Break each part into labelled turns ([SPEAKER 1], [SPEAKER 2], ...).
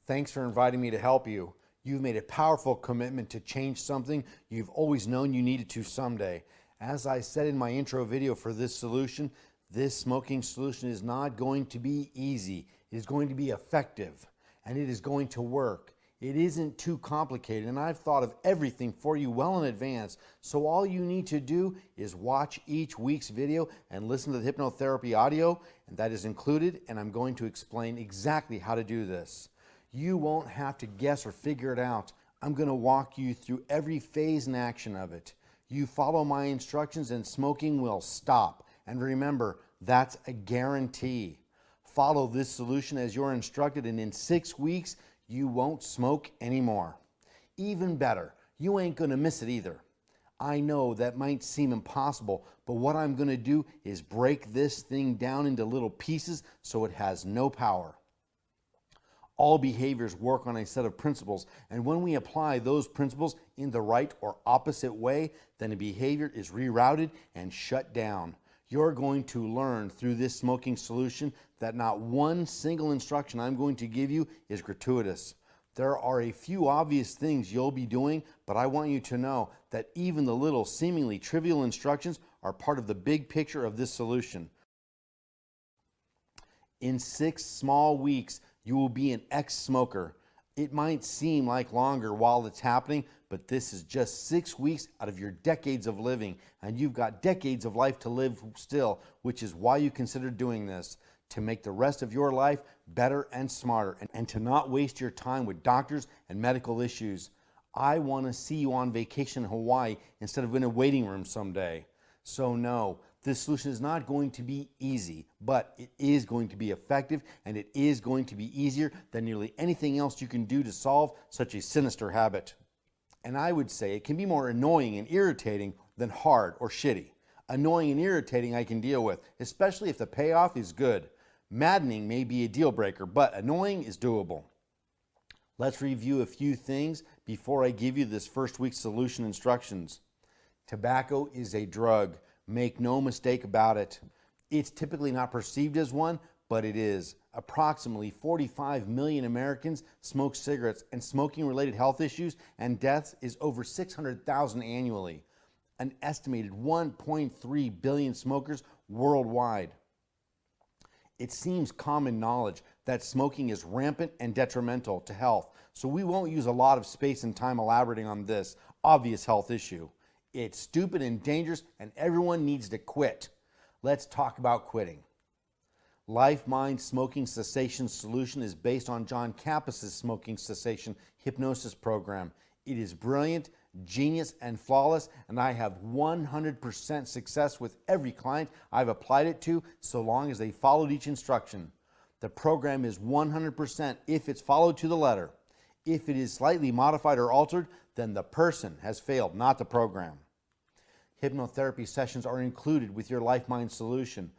[SPEAKER 1] Thanks for inviting me to help you. You've made a powerful commitment to change something you've always known you needed to someday. As I said in my intro video for this solution, this smoking solution is not going to be easy. It is going to be effective, and it is going to work. It isn't too complicated, and I've thought of everything for you well in advance. So all you need to do is watch each week's video and listen to the hypnotherapy audio, and that is included, and I'm going to explain exactly how to do this. You won't have to guess or figure it out. I'm going to walk you through every phase and action of it. You follow my instructions and smoking will stop. And remember, that's a guarantee. Follow this solution as you're instructed, and in 6 weeks, you won't smoke anymore. Even better, you ain't going to miss it either. I know that might seem impossible, but what I'm going to do is break this thing down into little pieces so it has no power. All behaviors work on a set of principles, and when we apply those principles in the right or opposite way, then a behavior is rerouted and shut down. You're going to learn through this smoking solution that not one single instruction I'm going to give you is gratuitous. There are a few obvious things you'll be doing, but I want you to know that even the little seemingly trivial instructions are part of the big picture of this solution. In 6 small weeks, you will be an ex-smoker. It might seem like longer while it's happening, but this is just 6 weeks out of your decades of living, and you've got decades of life to live still, which is why you consider doing this, to make the rest of your life better and smarter, and to not waste your time with doctors and medical issues. I want to see you on vacation in Hawaii instead of in a waiting room someday. So no, this solution is not going to be easy, but it is going to be effective, and it is going to be easier than nearly anything else you can do to solve such a sinister habit. And I would say it can be more annoying and irritating than hard or shitty. Annoying and irritating I can deal with, especially if the payoff is good. Maddening may be a deal breaker, but annoying is doable. Let's review a few things before I give you this first week's solution instructions. Tobacco is a drug. Make no mistake about it. It's typically not perceived as one, but it is. Approximately 45 million Americans smoke cigarettes, and smoking-related health issues and deaths is over 600,000 annually. An estimated 1.3 billion smokers worldwide. It seems common knowledge that smoking is rampant and detrimental to health, so we won't use a lot of space and time elaborating on this obvious health issue. It's stupid and dangerous, and everyone needs to quit. Let's talk about quitting. LifeMind's Smoking Cessation solution is based on John Kappas' Smoking Cessation hypnosis program. It is brilliant, genius, and flawless, and I have 100% success with every client I've applied it to, so long as they followed each instruction. The program is 100% if it's followed to the letter. If it is slightly modified or altered, then the person has failed, not the program. Hypnotherapy sessions are included with your LifeMind solution.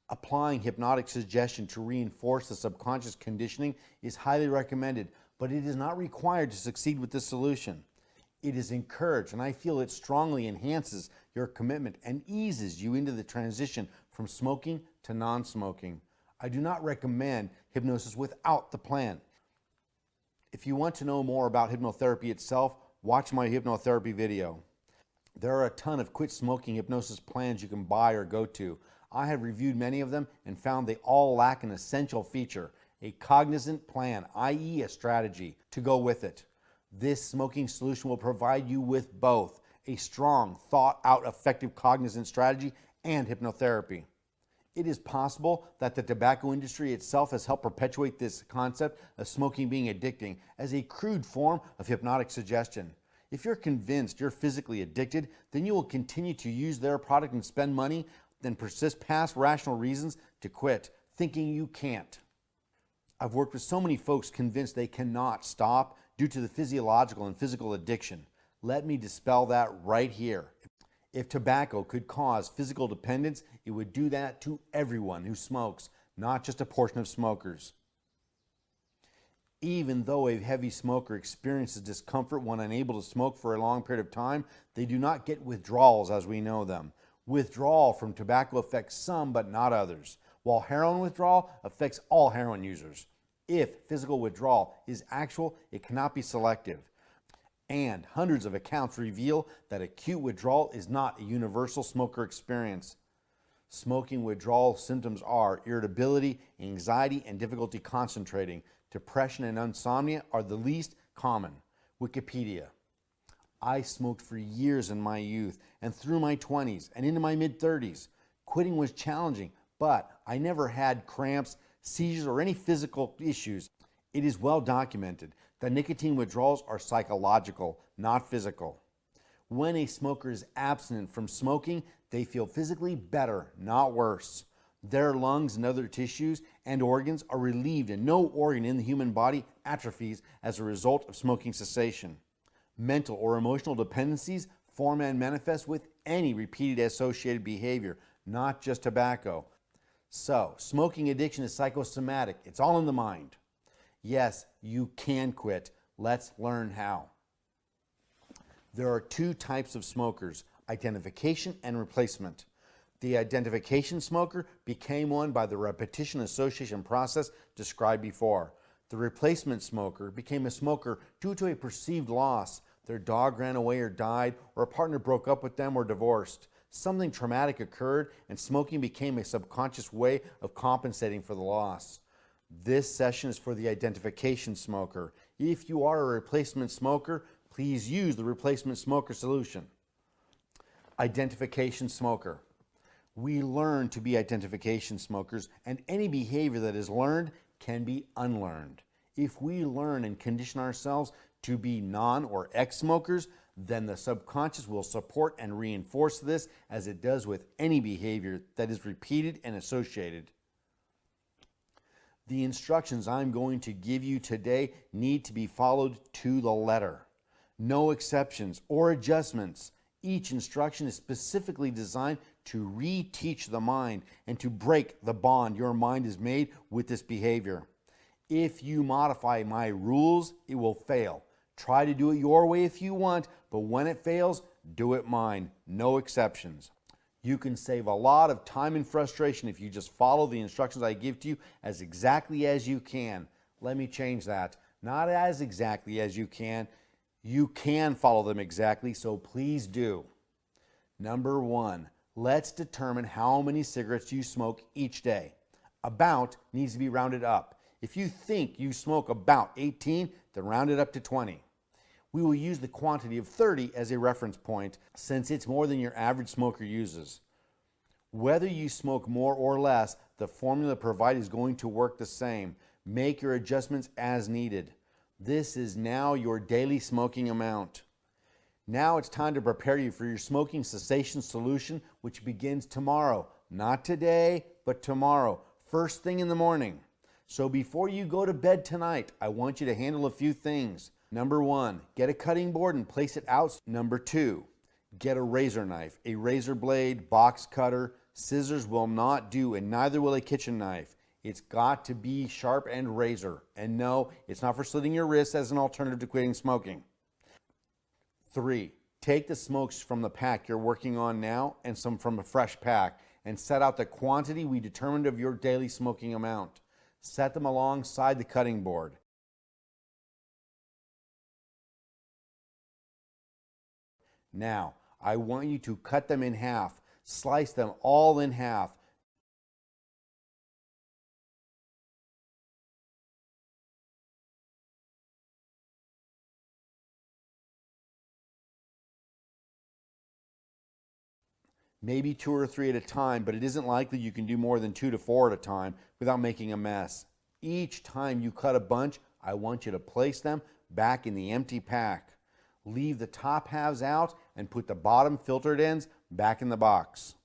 [SPEAKER 1] Applying hypnotic suggestion to reinforce the subconscious conditioning is highly recommended, but it is not required to succeed with this solution. It is encouraged, and I feel it strongly enhances your commitment and eases you into the transition from smoking to non-smoking. I do not recommend hypnosis without the plan. If you want to know more about hypnotherapy itself, watch my hypnotherapy video. There are a ton of quit smoking hypnosis plans you can buy or go to. I have reviewed many of them and found they all lack an essential feature, a cognizant plan, i.e. a strategy, to go with it. This smoking solution will provide you with both a strong, thought-out, effective cognizant strategy and hypnotherapy. It is possible that the tobacco industry itself has helped perpetuate this concept of smoking being addicting as a crude form of hypnotic suggestion. If you're convinced you're physically addicted, then you will continue to use their product and spend money, then persist past rational reasons to quit, thinking you can't. I've worked with so many folks convinced they cannot stop due to the physiological and physical addiction. Let me dispel that right here. If tobacco could cause physical dependence, it would do that to everyone who smokes, not just a portion of smokers. Even though a heavy smoker experiences discomfort when unable to smoke for a long period of time, they do not get withdrawals as we know them. Withdrawal from tobacco affects some but not others, while heroin withdrawal affects all heroin users. If physical withdrawal is actual, it cannot be selective. And hundreds of accounts reveal that acute withdrawal is not a universal smoker experience. Smoking withdrawal symptoms are irritability, anxiety, and difficulty concentrating. Depression and insomnia are the least common. Wikipedia. I smoked for years in my youth and through my 20s and into my mid-30s. Quitting was challenging, but I never had cramps, seizures, or any physical issues. It is well documented that nicotine withdrawals are psychological, not physical. When a smoker is abstinent from smoking, they feel physically better, not worse. Their lungs and other tissues and organs are relieved, and no organ in the human body atrophies as a result of smoking cessation. Mental or emotional dependencies form and manifest with any repeated associated behavior, not just tobacco. So, smoking addiction is psychosomatic. It's all in the mind. Yes, you can quit. Let's learn how. There are two types of smokers, identification and replacement. The identification smoker became one by the repetition association process described before. The replacement smoker became a smoker due to a perceived loss. Their dog ran away or died, or a partner broke up with them or divorced. Something traumatic occurred, and smoking became a subconscious way of compensating for the loss. This session is for the identification smoker. If you are a replacement smoker, please use the replacement smoker solution. Identification smoker. We learn to be identification smokers, and any behavior that is learned can be unlearned. If we learn and condition ourselves to be non or ex-smokers, then the subconscious will support and reinforce this, as it does with any behavior that is repeated and associated. The instructions I'm going to give you today need to be followed to the letter. No exceptions or adjustments. Each instruction is specifically designed to reteach the mind and to break the bond your mind has made with this behavior. If you modify my rules, it will fail. Try to do it your way if you want, but when it fails, do it mine. No exceptions. You can save a lot of time and frustration if you just follow the instructions I give to you as exactly as you can. Let me change that. Not as exactly as you can. You can follow them exactly, so please do. Number 1, let's determine how many cigarettes you smoke each day. About needs to be rounded up. If you think you smoke about 18, then round it up to 20. We will use the quantity of 30 as a reference point, since it's more than your average smoker uses. Whether you smoke more or less, the formula provided is going to work the same. Make your adjustments as needed. This is now your daily smoking amount. Now it's time to prepare you for your smoking cessation solution, which begins tomorrow. Not today, but tomorrow, first thing in the morning. So before you go to bed tonight, I want you to handle a few things. Number 1, get a cutting board and place it out. Number 2, get a razor knife, a razor blade, box cutter. Scissors will not do, and neither will a kitchen knife. It's got to be sharp and razor. And no, it's not for slitting your wrists as an alternative to quitting smoking. 3, take the smokes from the pack you're working on now and some from a fresh pack, and set out the quantity we determined of your daily smoking amount. Set them alongside the cutting board. Now, I want you to cut them in half. Slice them all in half. Maybe 2 or 3 at a time, but it isn't likely you can do more than 2 to 4 at a time without making a mess. Each time you cut a bunch, I want you to place them back in the empty pack. Leave the top halves out and put the bottom filtered ends back in the box.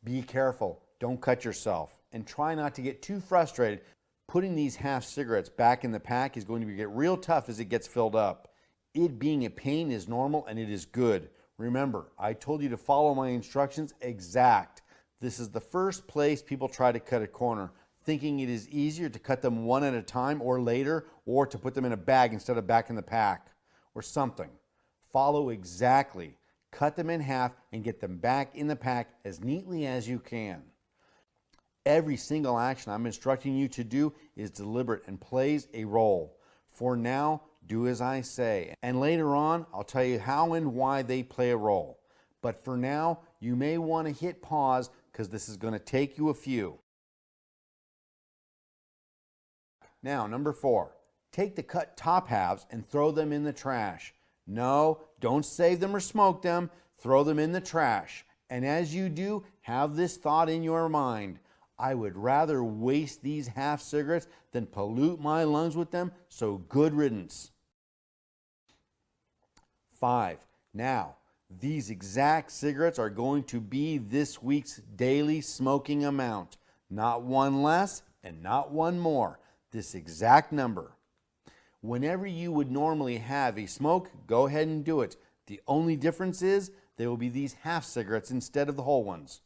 [SPEAKER 1] Be careful, don't cut yourself, and try not to get too frustrated. Putting these half cigarettes back in the pack is going to get real tough as it gets filled up. It being a pain is normal, and it is good. Remember, I told you to follow my instructions exact. This is the first place people try to cut a corner, thinking it is easier to cut them one at a time or later, or to put them in a bag instead of back in the pack, or something. Follow exactly. Cut them in half and get them back in the pack as neatly as you can. Every single action I'm instructing you to do is deliberate and plays a role. For now, do as I say, and later on, I'll tell you how and why they play a role. But for now, you may want to hit pause because this is going to take you a few. Now, number 4, take the cut top halves and throw them in the trash. No, don't save them or smoke them, throw them in the trash. And as you do, have this thought in your mind: I would rather waste these half cigarettes than pollute my lungs with them, so good riddance. 5. Now, these exact cigarettes are going to be this week's daily smoking amount. Not one less and not one more. This exact number. Whenever you would normally have a smoke, go ahead and do it. The only difference is there will be these half cigarettes instead of the whole ones.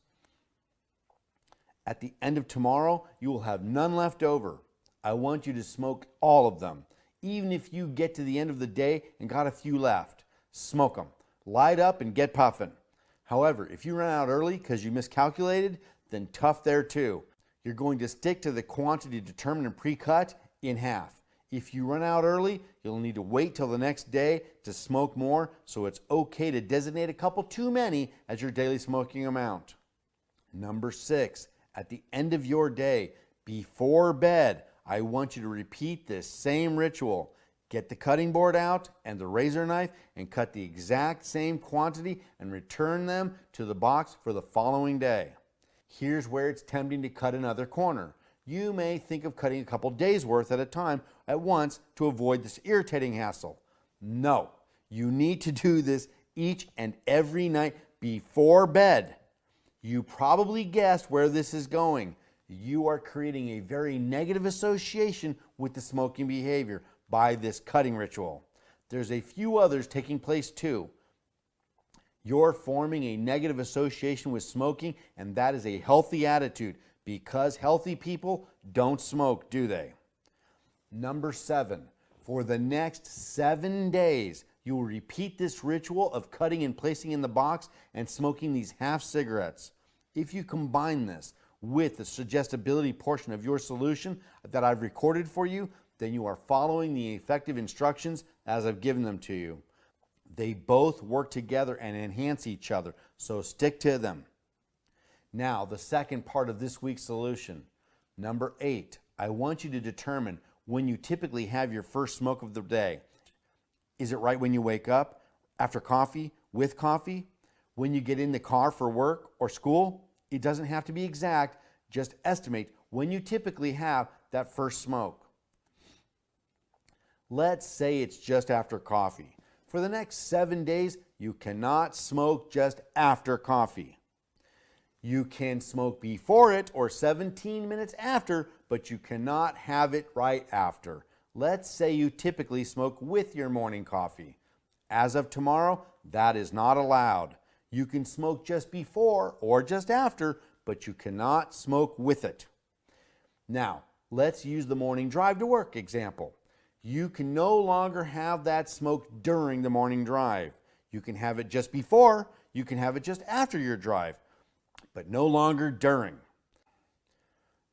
[SPEAKER 1] At the end of tomorrow, you will have none left over. I want you to smoke all of them. Even if you get to the end of the day and got a few left, smoke them. Light up and get puffing. However, if you run out early because you miscalculated, then tough there too. You're going to stick to the quantity determined and pre-cut in half. If you run out early, you'll need to wait till the next day to smoke more, so it's okay to designate a couple too many as your daily smoking amount. Number 6, at the end of your day, before bed, I want you to repeat this same ritual. Get the cutting board out and the razor knife and cut the exact same quantity and return them to the box for the following day. Here's where it's tempting to cut another corner. You may think of cutting a couple days worth at a time at once to avoid this irritating hassle. No, you need to do this each and every night before bed. You probably guessed where this is going. You are creating a very negative association with the smoking behavior by this cutting ritual. There's a few others taking place too. You're forming a negative association with smoking, and that is a healthy attitude, because healthy people don't smoke, do they? Number 7, for the next 7 days, you will repeat this ritual of cutting and placing in the box and smoking these half cigarettes. If you combine this with the suggestibility portion of your solution that I've recorded for you, then you are following the effective instructions as I've given them to you. They both work together and enhance each other, so stick to them. Now, the second part of this week's solution. Number 8, I want you to determine when you typically have your first smoke of the day. Is it right when you wake up, after coffee, with coffee, when you get in the car for work or school? It doesn't have to be exact, just estimate when you typically have that first smoke. Let's say it's just after coffee. For the next 7 days, you cannot smoke just after coffee. You can smoke before it or 17 minutes after, but you cannot have it right after. Let's say you typically smoke with your morning coffee. As of tomorrow, that is not allowed. You can smoke just before or just after, but you cannot smoke with it. Now, let's use the morning drive to work example. You can no longer have that smoke during the morning drive. You can have it just before, you can have it just after your drive, but no longer during.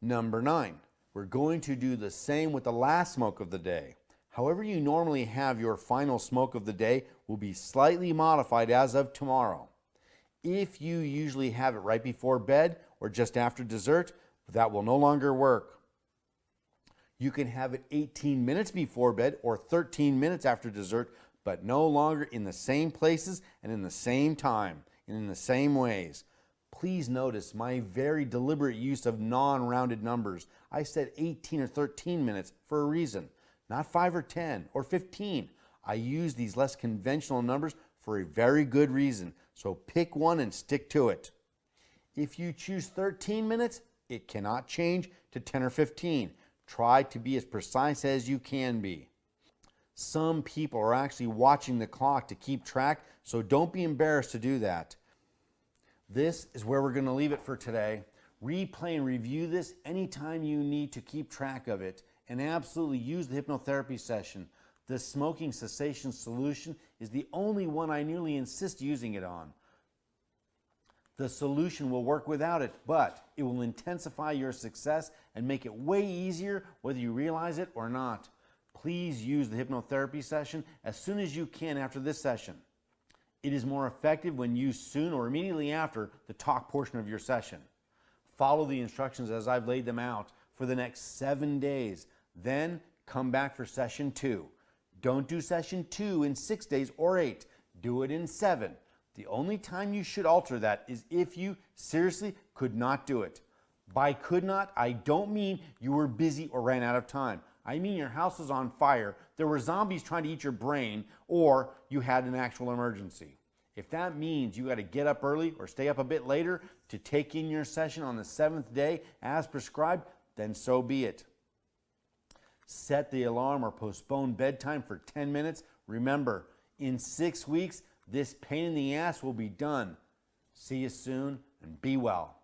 [SPEAKER 1] Number 9, we're going to do the same with the last smoke of the day. However you normally have your final smoke of the day will be slightly modified as of tomorrow. If you usually have it right before bed or just after dessert, that will no longer work. You can have it 18 minutes before bed or 13 minutes after dessert, but no longer in the same places and in the same time and in the same ways. Please notice my very deliberate use of non-rounded numbers. I said 18 or 13 minutes for a reason, not 5 or 10 or 15. I use these less conventional numbers for a very good reason, so pick one and stick to it. If you choose 13 minutes, it cannot change to 10 or 15. Try to be as precise as you can be. Some people are actually watching the clock to keep track, so don't be embarrassed to do that. This is where we're going to leave it for today. Replay and review this anytime you need to keep track of it, and absolutely use the hypnotherapy session. The smoking cessation solution is the only one I nearly insist using it on. The solution will work without it, but it will intensify your success and make it way easier whether you realize it or not. Please use the hypnotherapy session as soon as you can after this session. It is more effective when used soon or immediately after the talk portion of your session. Follow the instructions as I've laid them out for the next 7 days. Then come back for session 2. Don't do session 2 in 6 days or 8. Do it in 7. The only time you should alter that is if you seriously could not do it. By could not, I don't mean you were busy or ran out of time. I mean your house was on fire, there were zombies trying to eat your brain, or you had an actual emergency. If that means you got to get up early or stay up a bit later to take in your session on the 7th day as prescribed, then so be it. Set the alarm or postpone bedtime for 10 minutes. Remember, in 6 weeks, this pain in the ass will be done. See you soon and be well.